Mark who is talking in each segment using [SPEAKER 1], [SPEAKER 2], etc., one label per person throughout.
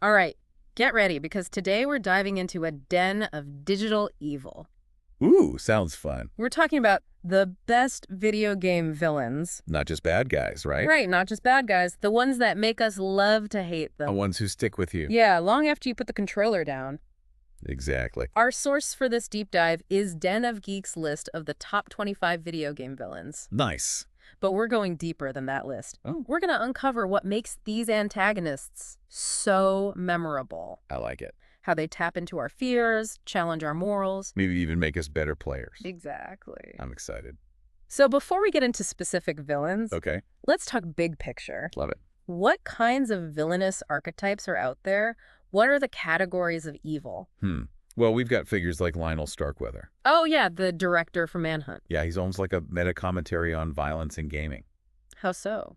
[SPEAKER 1] All right, get ready because today we're diving into a den of digital evil.
[SPEAKER 2] Ooh, sounds fun.
[SPEAKER 1] We're talking about the best video game villains.
[SPEAKER 2] Not just bad guys, right?
[SPEAKER 1] Right, not just bad guys, the ones that make us love to hate
[SPEAKER 2] The
[SPEAKER 1] them.
[SPEAKER 2] ones who stick with you.
[SPEAKER 1] Yeah, long after you put the controller down.
[SPEAKER 2] Exactly.
[SPEAKER 1] Our source for this deep dive is Den of Geek's list of the top 25 video game villains.
[SPEAKER 2] Nice.
[SPEAKER 1] But we're going deeper than that list.
[SPEAKER 2] Oh,
[SPEAKER 1] We're going to uncover what makes these antagonists so memorable.
[SPEAKER 2] I like it.
[SPEAKER 1] How they tap into our fears, challenge our morals.
[SPEAKER 2] Maybe even make us better players.
[SPEAKER 1] Exactly.
[SPEAKER 2] I'm excited.
[SPEAKER 1] So before we get into specific villains,
[SPEAKER 2] Okay.
[SPEAKER 1] let's talk big picture.
[SPEAKER 2] Love it.
[SPEAKER 1] What kinds of villainous archetypes are out there? What are the categories of evil?
[SPEAKER 2] Well, we've got figures like Lionel Starkweather.
[SPEAKER 1] Oh yeah, the director from Manhunt.
[SPEAKER 2] Yeah, he's almost like a meta-commentary on violence in gaming.
[SPEAKER 1] How so?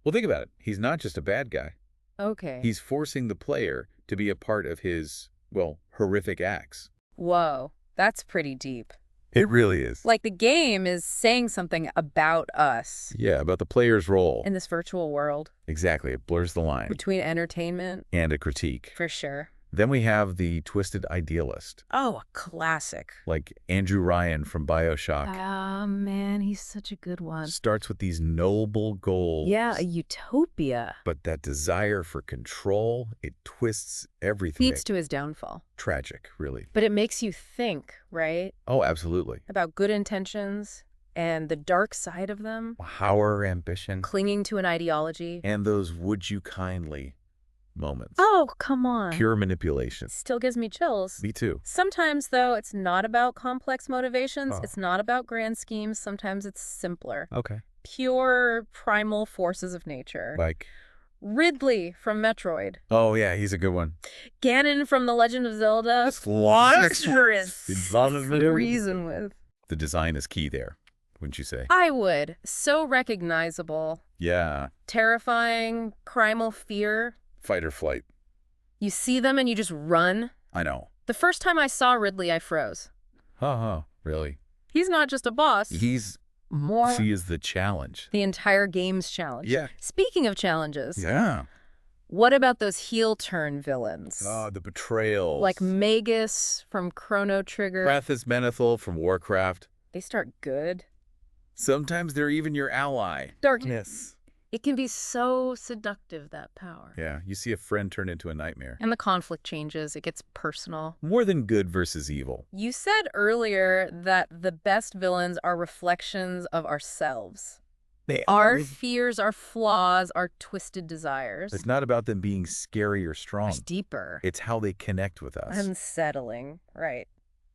[SPEAKER 2] Well, think about it. He's not just a bad guy.
[SPEAKER 1] Okay.
[SPEAKER 2] He's forcing the player to be a part of his, well, horrific acts.
[SPEAKER 1] Whoa, that's pretty deep.
[SPEAKER 2] It really is.
[SPEAKER 1] Like the game is saying something about us
[SPEAKER 2] Yeah, about the player's role.
[SPEAKER 1] in this virtual world
[SPEAKER 2] Exactly. It blurs the line.
[SPEAKER 1] between entertainment,
[SPEAKER 2] And a critique.
[SPEAKER 1] for sure.
[SPEAKER 2] Then we have the twisted idealist,
[SPEAKER 1] Oh, a classic.
[SPEAKER 2] like Andrew Ryan from BioShock.
[SPEAKER 1] Ah, man, he's such a good one.
[SPEAKER 2] Starts with these noble goals.
[SPEAKER 1] Yeah, a utopia.
[SPEAKER 2] But that desire for control, it twists everything.
[SPEAKER 1] Leads to his downfall.
[SPEAKER 2] Tragic, really.
[SPEAKER 1] But it makes you think, right?
[SPEAKER 2] Oh, absolutely.
[SPEAKER 1] About good intentions and the dark side of them,
[SPEAKER 2] Power, ambition,
[SPEAKER 1] clinging to an ideology.
[SPEAKER 2] and those would you kindly moments.
[SPEAKER 1] Oh, come on.
[SPEAKER 2] Pure manipulation.
[SPEAKER 1] Still gives me chills.
[SPEAKER 2] Me too.
[SPEAKER 1] Sometimes, though, it's not about complex motivations.
[SPEAKER 2] Oh.
[SPEAKER 1] It's not about grand schemes. Sometimes it's simpler.
[SPEAKER 2] Okay.
[SPEAKER 1] Pure primal forces of nature.
[SPEAKER 2] Like,
[SPEAKER 1] Ridley from Metroid.
[SPEAKER 2] oh yeah, he's a good one.
[SPEAKER 1] Ganon from The Legend of Zelda. Reason with.
[SPEAKER 2] The design is key there, wouldn't you say?
[SPEAKER 1] I would. So recognizable.
[SPEAKER 2] Yeah.
[SPEAKER 1] Terrifying, primal fear.
[SPEAKER 2] Fight or flight.
[SPEAKER 1] You see them and you just run.
[SPEAKER 2] I know.
[SPEAKER 1] The first time I saw Ridley, I froze.
[SPEAKER 2] Really?
[SPEAKER 1] He's not just a boss.
[SPEAKER 2] He's,
[SPEAKER 1] More
[SPEAKER 2] she is the challenge.
[SPEAKER 1] the entire game's challenge.
[SPEAKER 2] Yeah.
[SPEAKER 1] Speaking of challenges,
[SPEAKER 2] Yeah.
[SPEAKER 1] what about those heel turn villains?
[SPEAKER 2] Oh, the betrayals.
[SPEAKER 1] Like Magus from Chrono Trigger.
[SPEAKER 2] Rathus Menethil from Warcraft.
[SPEAKER 1] They start good.
[SPEAKER 2] Sometimes they're even your ally.
[SPEAKER 1] Darkness. It can be so seductive, that power.
[SPEAKER 2] Yeah, you see a friend turn into a nightmare.
[SPEAKER 1] And the conflict changes. It gets personal.
[SPEAKER 2] More than good versus evil.
[SPEAKER 1] You said earlier that the best villains are reflections of ourselves.
[SPEAKER 2] They
[SPEAKER 1] Our fears, our flaws, our twisted desires.
[SPEAKER 2] It's not about them being scary or strong.
[SPEAKER 1] It's deeper.
[SPEAKER 2] It's how they connect with us.
[SPEAKER 1] Unsettling. Right.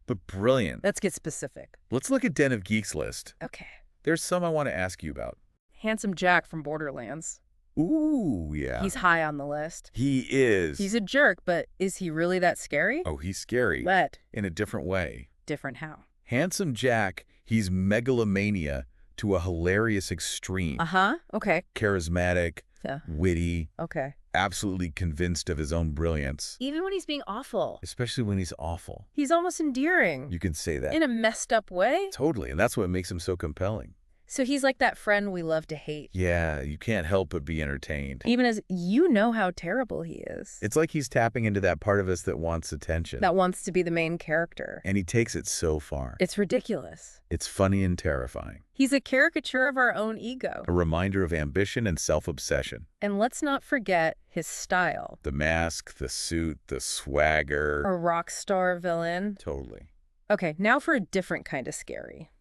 [SPEAKER 2] But brilliant.
[SPEAKER 1] Let's get specific.
[SPEAKER 2] Let's look at Den of Geeks list.
[SPEAKER 1] Okay.
[SPEAKER 2] There's some I want to ask you about.
[SPEAKER 1] Handsome Jack from Borderlands.
[SPEAKER 2] Ooh, yeah.
[SPEAKER 1] He's high on the list.
[SPEAKER 2] He is.
[SPEAKER 1] He's a jerk, but is he really that scary?
[SPEAKER 2] Oh, he's scary.
[SPEAKER 1] But
[SPEAKER 2] In a different way.
[SPEAKER 1] different how?
[SPEAKER 2] Handsome Jack, he's megalomania to a hilarious extreme.
[SPEAKER 1] Uh-huh. Okay.
[SPEAKER 2] Charismatic,
[SPEAKER 1] Yeah.
[SPEAKER 2] witty,
[SPEAKER 1] Okay.
[SPEAKER 2] absolutely convinced of his own brilliance.
[SPEAKER 1] Even when he's being awful,
[SPEAKER 2] Especially when he's awful.
[SPEAKER 1] he's almost endearing.
[SPEAKER 2] You can say that.
[SPEAKER 1] In a messed up way.
[SPEAKER 2] Totally, and that's what makes him so compelling.
[SPEAKER 1] So he's like that friend we love to hate.
[SPEAKER 2] Yeah, you can't help but be entertained.
[SPEAKER 1] Even as you know how terrible he is.
[SPEAKER 2] It's like he's tapping into that part of us that wants attention.
[SPEAKER 1] That wants to be the main character.
[SPEAKER 2] And he takes it so far.
[SPEAKER 1] It's ridiculous.
[SPEAKER 2] It's funny and terrifying.
[SPEAKER 1] He's a caricature of our own ego.
[SPEAKER 2] A reminder of ambition and self-obsession.
[SPEAKER 1] And let's not forget his style.
[SPEAKER 2] The mask, the suit, the swagger.
[SPEAKER 1] A rock star villain.
[SPEAKER 2] Totally.
[SPEAKER 1] Okay, now for a different kind of scary.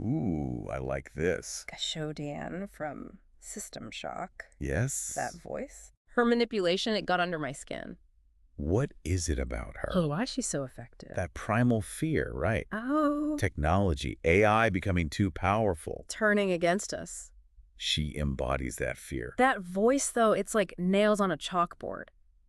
[SPEAKER 2] Ooh, I like this.
[SPEAKER 1] Shodan from System Shock.
[SPEAKER 2] Yes?
[SPEAKER 1] That voice. Her manipulation, it got under my skin.
[SPEAKER 2] What is it about her?
[SPEAKER 1] Oh, why is she so effective?
[SPEAKER 2] That primal fear, right?
[SPEAKER 1] Oh.
[SPEAKER 2] Technology, AI becoming too powerful.
[SPEAKER 1] Turning against us.
[SPEAKER 2] She embodies that fear.
[SPEAKER 1] That voice, though, it's like nails on a chalkboard.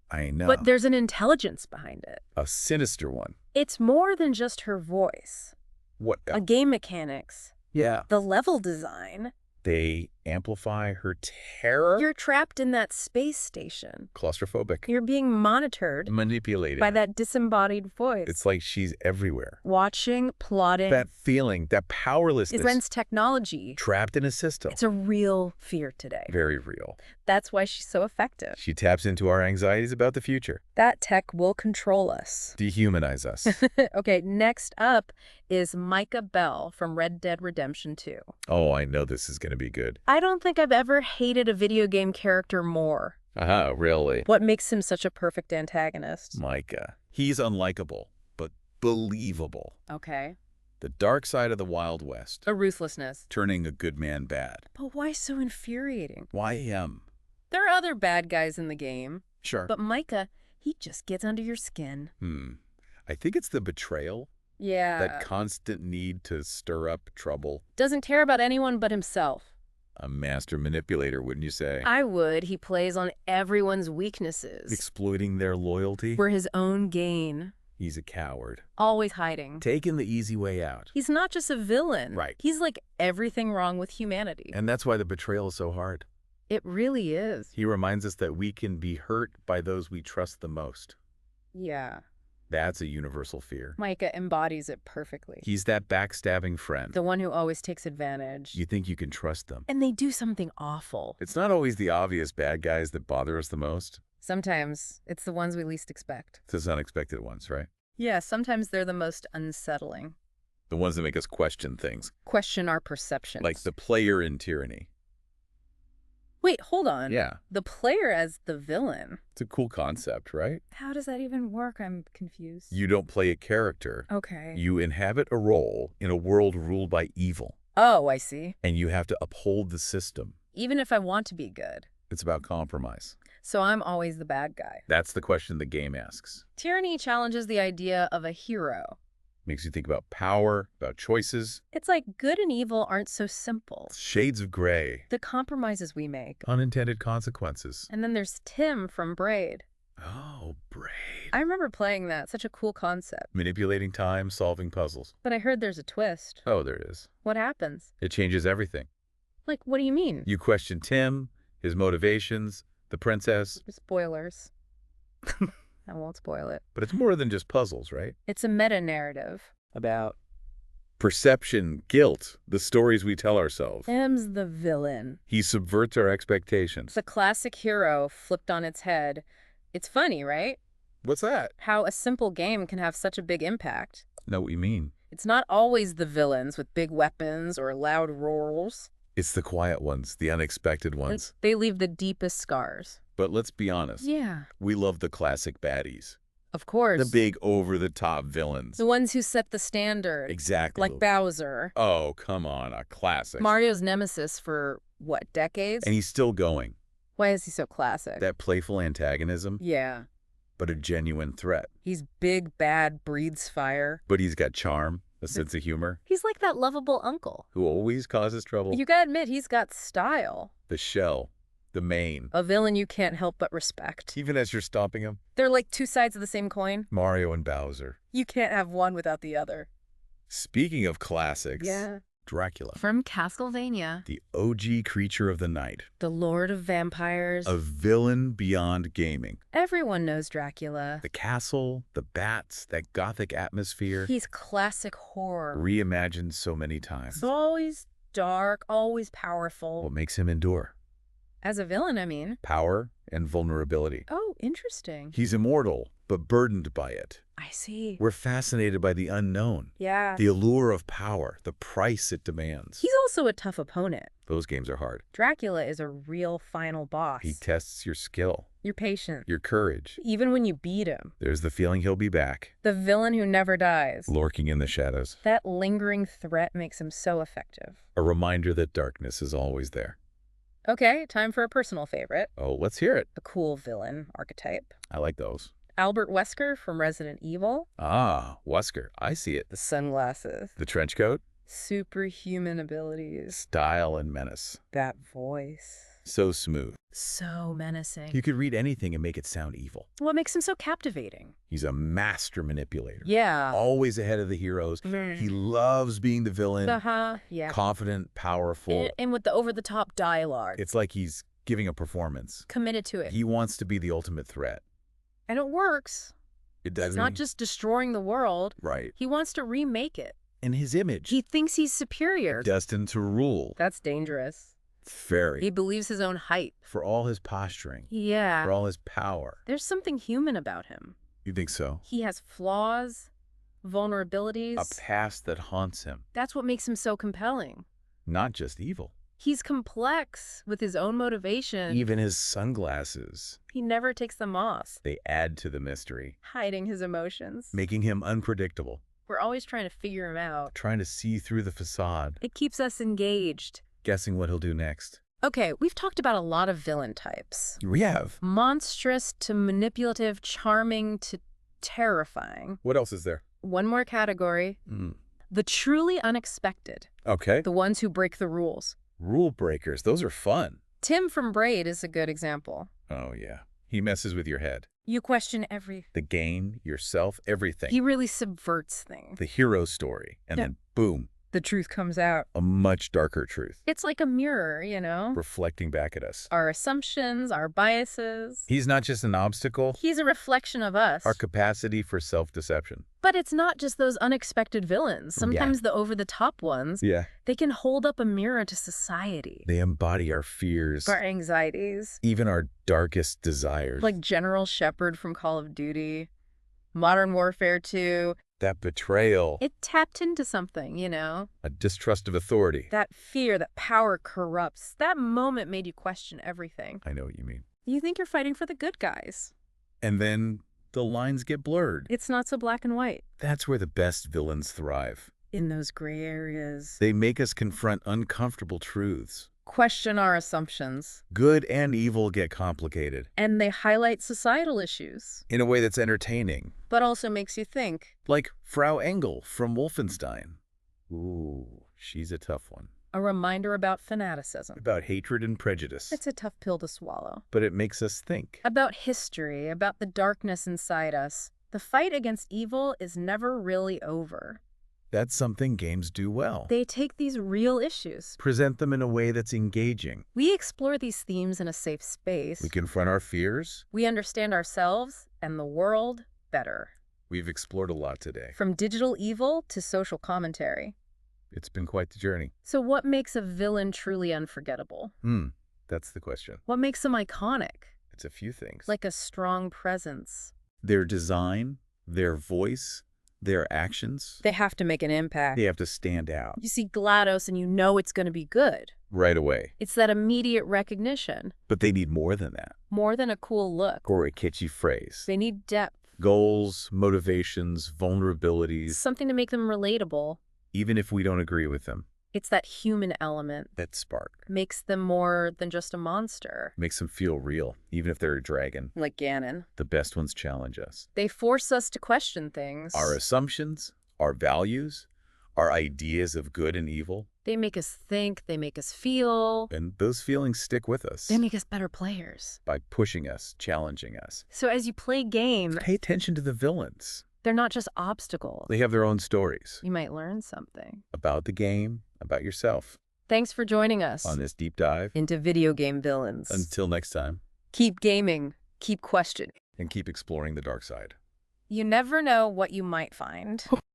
[SPEAKER 2] I know.
[SPEAKER 1] But there's an intelligence behind it.
[SPEAKER 2] A sinister one.
[SPEAKER 1] It's more than just her voice.
[SPEAKER 2] What
[SPEAKER 1] A game mechanics.
[SPEAKER 2] Yeah.
[SPEAKER 1] The level design.
[SPEAKER 2] They amplify her terror.
[SPEAKER 1] You're trapped in that space station.
[SPEAKER 2] Claustrophobic.
[SPEAKER 1] You're being monitored
[SPEAKER 2] Manipulated.
[SPEAKER 1] by that disembodied voice.
[SPEAKER 2] It's like she's everywhere.
[SPEAKER 1] Watching, plotting.
[SPEAKER 2] That feeling, that powerlessness.
[SPEAKER 1] Against technology.
[SPEAKER 2] Trapped in a system.
[SPEAKER 1] It's a real fear today.
[SPEAKER 2] Very real.
[SPEAKER 1] That's why she's so effective.
[SPEAKER 2] She taps into our anxieties about the future.
[SPEAKER 1] That tech will control us.
[SPEAKER 2] Dehumanize us.
[SPEAKER 1] Okay, next up is Micah Bell from Red Dead Redemption 2.
[SPEAKER 2] Oh, I know this is going to be good.
[SPEAKER 1] I don't think I've ever hated a video game character more.
[SPEAKER 2] Really?
[SPEAKER 1] What makes him such a perfect antagonist?
[SPEAKER 2] Micah. He's unlikable, but believable.
[SPEAKER 1] Okay.
[SPEAKER 2] The dark side of the Wild West.
[SPEAKER 1] A ruthlessness.
[SPEAKER 2] Turning a good man bad.
[SPEAKER 1] But why so infuriating?
[SPEAKER 2] Why him?
[SPEAKER 1] There are other bad guys in the game.
[SPEAKER 2] Sure.
[SPEAKER 1] But Micah, he just gets under your skin.
[SPEAKER 2] I think it's the betrayal.
[SPEAKER 1] Yeah.
[SPEAKER 2] That constant need to stir up trouble.
[SPEAKER 1] Doesn't care about anyone but himself.
[SPEAKER 2] A master manipulator, wouldn't you say?
[SPEAKER 1] I would. He plays on everyone's weaknesses.
[SPEAKER 2] Exploiting their loyalty.
[SPEAKER 1] For his own gain.
[SPEAKER 2] He's a coward.
[SPEAKER 1] Always hiding.
[SPEAKER 2] Taking the easy way out.
[SPEAKER 1] He's not just a villain.
[SPEAKER 2] Right.
[SPEAKER 1] He's like everything wrong with humanity.
[SPEAKER 2] And that's why the betrayal is so hard.
[SPEAKER 1] It really is.
[SPEAKER 2] He reminds us that we can be hurt by those we trust the most.
[SPEAKER 1] Yeah.
[SPEAKER 2] That's a universal fear.
[SPEAKER 1] Micah embodies it perfectly.
[SPEAKER 2] He's that backstabbing friend.
[SPEAKER 1] The one who always takes advantage.
[SPEAKER 2] You think you can trust them.
[SPEAKER 1] And they do something awful.
[SPEAKER 2] It's not always the obvious bad guys that bother us the most.
[SPEAKER 1] Sometimes it's the ones we least expect.
[SPEAKER 2] It's those unexpected ones, right?
[SPEAKER 1] Yeah, sometimes they're the most unsettling.
[SPEAKER 2] The ones that make us question things.
[SPEAKER 1] Question our perceptions.
[SPEAKER 2] Like the player in Tyranny.
[SPEAKER 1] Wait, hold on.
[SPEAKER 2] Yeah.
[SPEAKER 1] The player as the villain.
[SPEAKER 2] It's a cool concept, right?
[SPEAKER 1] How does that even work? I'm confused.
[SPEAKER 2] You don't play a character.
[SPEAKER 1] Okay.
[SPEAKER 2] You inhabit a role in a world ruled by evil.
[SPEAKER 1] Oh, I see.
[SPEAKER 2] And you have to uphold the system.
[SPEAKER 1] Even if I want to be good.
[SPEAKER 2] It's about compromise.
[SPEAKER 1] So I'm always the bad guy.
[SPEAKER 2] That's the question the game asks.
[SPEAKER 1] Tyranny challenges the idea of a hero.
[SPEAKER 2] Makes you think about power, about choices.
[SPEAKER 1] It's like good and evil aren't so simple.
[SPEAKER 2] Shades of gray.
[SPEAKER 1] The compromises we make.
[SPEAKER 2] Unintended consequences.
[SPEAKER 1] And then there's Tim from Braid.
[SPEAKER 2] Oh, Braid.
[SPEAKER 1] I remember playing that. Such a cool concept.
[SPEAKER 2] Manipulating time, solving puzzles.
[SPEAKER 1] But I heard there's a twist.
[SPEAKER 2] Oh, there is.
[SPEAKER 1] What happens?
[SPEAKER 2] It changes everything.
[SPEAKER 1] Like, what do you mean?
[SPEAKER 2] You question Tim, his motivations, the princess.
[SPEAKER 1] Spoilers. I won't spoil it.
[SPEAKER 2] But it's more than just puzzles, right?
[SPEAKER 1] It's a meta-narrative about
[SPEAKER 2] perception, guilt, the stories we tell ourselves.
[SPEAKER 1] Tim's the villain.
[SPEAKER 2] He subverts our expectations.
[SPEAKER 1] The classic hero flipped on its head. It's funny, right?
[SPEAKER 2] What's that?
[SPEAKER 1] How a simple game can have such a big impact.
[SPEAKER 2] Know what you mean.
[SPEAKER 1] It's not always the villains with big weapons or loud roars.
[SPEAKER 2] It's the quiet ones, the unexpected ones.
[SPEAKER 1] They leave the deepest scars.
[SPEAKER 2] But let's be honest.
[SPEAKER 1] Yeah.
[SPEAKER 2] We love the classic baddies.
[SPEAKER 1] Of course.
[SPEAKER 2] The big over-the-top villains.
[SPEAKER 1] The ones who set the standard.
[SPEAKER 2] Exactly.
[SPEAKER 1] Like Bowser.
[SPEAKER 2] Oh, come on, a classic.
[SPEAKER 1] Mario's nemesis for, what, decades?
[SPEAKER 2] And he's still going.
[SPEAKER 1] Why is he so classic?
[SPEAKER 2] That playful antagonism.
[SPEAKER 1] Yeah.
[SPEAKER 2] But a genuine threat.
[SPEAKER 1] He's big, bad, breathes fire.
[SPEAKER 2] But he's got charm, a sense of humor.
[SPEAKER 1] He's like that lovable uncle.
[SPEAKER 2] Who always causes trouble.
[SPEAKER 1] You gotta admit, he's got style.
[SPEAKER 2] The shell. The main.
[SPEAKER 1] A villain you can't help but respect.
[SPEAKER 2] Even as you're stomping him.
[SPEAKER 1] They're like two sides of the same coin.
[SPEAKER 2] Mario and Bowser.
[SPEAKER 1] You can't have one without the other.
[SPEAKER 2] Speaking of classics.
[SPEAKER 1] Yeah.
[SPEAKER 2] Dracula.
[SPEAKER 1] From Castlevania.
[SPEAKER 2] The OG creature of the night.
[SPEAKER 1] The Lord of Vampires.
[SPEAKER 2] A villain beyond gaming.
[SPEAKER 1] Everyone knows Dracula.
[SPEAKER 2] The castle, the bats, that gothic atmosphere.
[SPEAKER 1] He's classic horror.
[SPEAKER 2] Reimagined so many times.
[SPEAKER 1] It's always dark, always powerful.
[SPEAKER 2] What makes him endure?
[SPEAKER 1] As a villain, I mean.
[SPEAKER 2] Power and vulnerability.
[SPEAKER 1] Oh, interesting.
[SPEAKER 2] He's immortal, but burdened by it.
[SPEAKER 1] I see.
[SPEAKER 2] We're fascinated by the unknown.
[SPEAKER 1] Yeah.
[SPEAKER 2] The allure of power, the price it demands.
[SPEAKER 1] He's also a tough opponent.
[SPEAKER 2] Those games are hard.
[SPEAKER 1] Dracula is a real final boss.
[SPEAKER 2] He tests your skill.
[SPEAKER 1] Your patience.
[SPEAKER 2] Your courage.
[SPEAKER 1] Even when you beat him.
[SPEAKER 2] There's the feeling he'll be back.
[SPEAKER 1] The villain who never dies.
[SPEAKER 2] Lurking in the shadows.
[SPEAKER 1] That lingering threat makes him so effective.
[SPEAKER 2] A reminder that darkness is always there.
[SPEAKER 1] Okay, time for a personal favorite.
[SPEAKER 2] Oh, let's hear it.
[SPEAKER 1] A cool villain archetype.
[SPEAKER 2] I like those.
[SPEAKER 1] Albert Wesker from Resident Evil.
[SPEAKER 2] Ah, Wesker. I see it.
[SPEAKER 1] The sunglasses.
[SPEAKER 2] The trench coat.
[SPEAKER 1] Superhuman abilities.
[SPEAKER 2] Style and menace.
[SPEAKER 1] That voice.
[SPEAKER 2] So smooth.
[SPEAKER 1] So menacing.
[SPEAKER 2] You could read anything and make it sound evil.
[SPEAKER 1] What makes him so captivating?
[SPEAKER 2] He's a master manipulator.
[SPEAKER 1] Yeah.
[SPEAKER 2] Always ahead of the heroes. He loves being the villain.
[SPEAKER 1] Yeah.
[SPEAKER 2] Confident, powerful.
[SPEAKER 1] And with the over-the-top dialogue.
[SPEAKER 2] It's like he's giving a performance.
[SPEAKER 1] Committed to it.
[SPEAKER 2] He wants to be the ultimate threat.
[SPEAKER 1] And it works.
[SPEAKER 2] It doesn't.
[SPEAKER 1] It's not just destroying the world.
[SPEAKER 2] Right.
[SPEAKER 1] He wants to remake it.
[SPEAKER 2] In his image.
[SPEAKER 1] He thinks he's superior.
[SPEAKER 2] Destined to rule.
[SPEAKER 1] That's dangerous.
[SPEAKER 2] Very.
[SPEAKER 1] He believes his own hype.
[SPEAKER 2] For all his posturing.
[SPEAKER 1] Yeah.
[SPEAKER 2] For all his power.
[SPEAKER 1] There's something human about him.
[SPEAKER 2] You think so?
[SPEAKER 1] He has flaws, vulnerabilities.
[SPEAKER 2] A past that haunts him.
[SPEAKER 1] That's what makes him so compelling.
[SPEAKER 2] Not just evil.
[SPEAKER 1] He's complex with his own motivation.
[SPEAKER 2] Even his sunglasses.
[SPEAKER 1] He never takes them off.
[SPEAKER 2] They add to the mystery.
[SPEAKER 1] Hiding his emotions.
[SPEAKER 2] Making him unpredictable.
[SPEAKER 1] We're always trying to figure him out.
[SPEAKER 2] Trying to see through the facade.
[SPEAKER 1] It keeps us engaged.
[SPEAKER 2] Guessing what he'll do next.
[SPEAKER 1] Okay, we've talked about a lot of villain types.
[SPEAKER 2] We have.
[SPEAKER 1] Monstrous to manipulative, charming to terrifying.
[SPEAKER 2] What else is there?
[SPEAKER 1] One more category. The truly unexpected.
[SPEAKER 2] Okay.
[SPEAKER 1] The ones who break the rules.
[SPEAKER 2] Rule breakers. Those are fun.
[SPEAKER 1] Tim from Braid is a good example.
[SPEAKER 2] Oh, yeah. He messes with your head.
[SPEAKER 1] You question everything.
[SPEAKER 2] The game, yourself, everything.
[SPEAKER 1] He really subverts things.
[SPEAKER 2] The hero story. And then, boom.
[SPEAKER 1] The truth comes out.
[SPEAKER 2] A much darker truth.
[SPEAKER 1] It's like a mirror, you know?
[SPEAKER 2] Reflecting back at us.
[SPEAKER 1] Our assumptions, our biases.
[SPEAKER 2] He's not just an obstacle.
[SPEAKER 1] He's a reflection of us.
[SPEAKER 2] Our capacity for self-deception.
[SPEAKER 1] But it's not just those unexpected villains. Sometimes the over-the-top ones,
[SPEAKER 2] Yeah.
[SPEAKER 1] they can hold up a mirror to society.
[SPEAKER 2] They embody our fears.
[SPEAKER 1] Our anxieties.
[SPEAKER 2] Even our darkest desires.
[SPEAKER 1] Like General Shepard from Call of Duty. Modern Warfare 2.
[SPEAKER 2] That betrayal.
[SPEAKER 1] It tapped into something, you know?
[SPEAKER 2] A distrust of authority.
[SPEAKER 1] That fear that power corrupts. That moment made you question everything.
[SPEAKER 2] I know what you mean.
[SPEAKER 1] You think you're fighting for the good guys.
[SPEAKER 2] And then the lines get blurred.
[SPEAKER 1] It's not so black and white.
[SPEAKER 2] That's where the best villains thrive.
[SPEAKER 1] In those gray areas.
[SPEAKER 2] They make us confront uncomfortable truths.
[SPEAKER 1] Question our assumptions.
[SPEAKER 2] Good and evil get complicated.
[SPEAKER 1] And they highlight societal issues.
[SPEAKER 2] In a way that's entertaining.
[SPEAKER 1] But also makes you think.
[SPEAKER 2] Like Frau Engel from Wolfenstein. Ooh, she's a tough one.
[SPEAKER 1] A reminder about fanaticism.
[SPEAKER 2] About hatred and prejudice.
[SPEAKER 1] It's a tough pill to swallow.
[SPEAKER 2] But it makes us think.
[SPEAKER 1] About history, about the darkness inside us. The fight against evil is never really over.
[SPEAKER 2] That's something games do well.
[SPEAKER 1] They take these real issues.
[SPEAKER 2] Present them in a way that's engaging.
[SPEAKER 1] We explore these themes in a safe space.
[SPEAKER 2] We confront our fears.
[SPEAKER 1] We understand ourselves and the world better.
[SPEAKER 2] We've explored a lot today.
[SPEAKER 1] From digital evil to social commentary.
[SPEAKER 2] It's been quite the journey.
[SPEAKER 1] So what makes a villain truly unforgettable?
[SPEAKER 2] That's the question.
[SPEAKER 1] What makes them iconic?
[SPEAKER 2] It's a few things.
[SPEAKER 1] Like a strong presence.
[SPEAKER 2] Their design, their voice, their actions.
[SPEAKER 1] They have to make an impact.
[SPEAKER 2] They have to stand out.
[SPEAKER 1] You see GLaDOS and you know it's going to be good.
[SPEAKER 2] Right away.
[SPEAKER 1] It's that immediate recognition.
[SPEAKER 2] But they need more than that.
[SPEAKER 1] More than a cool look.
[SPEAKER 2] Or a kitschy phrase.
[SPEAKER 1] They need depth.
[SPEAKER 2] Goals, motivations, vulnerabilities.
[SPEAKER 1] Something to make them relatable.
[SPEAKER 2] Even if we don't agree with them.
[SPEAKER 1] It's that human element.
[SPEAKER 2] That spark.
[SPEAKER 1] Makes them more than just a monster.
[SPEAKER 2] Makes them feel real, even if they're a dragon.
[SPEAKER 1] Like Ganon.
[SPEAKER 2] The best ones challenge us.
[SPEAKER 1] They force us to question things.
[SPEAKER 2] Our assumptions, our values, our ideas of good and evil.
[SPEAKER 1] They make us think, they make us feel.
[SPEAKER 2] And those feelings stick with us.
[SPEAKER 1] They make us better players.
[SPEAKER 2] By pushing us, challenging us.
[SPEAKER 1] So as you play game,
[SPEAKER 2] pay attention to the villains.
[SPEAKER 1] They're not just obstacles.
[SPEAKER 2] They have their own stories.
[SPEAKER 1] You might learn something.
[SPEAKER 2] About the game, about yourself.
[SPEAKER 1] Thanks for joining us.
[SPEAKER 2] On this deep dive.
[SPEAKER 1] Into video game villains.
[SPEAKER 2] Until next time.
[SPEAKER 1] Keep gaming. Keep questioning.
[SPEAKER 2] And keep exploring the dark side.
[SPEAKER 1] You never know what you might find.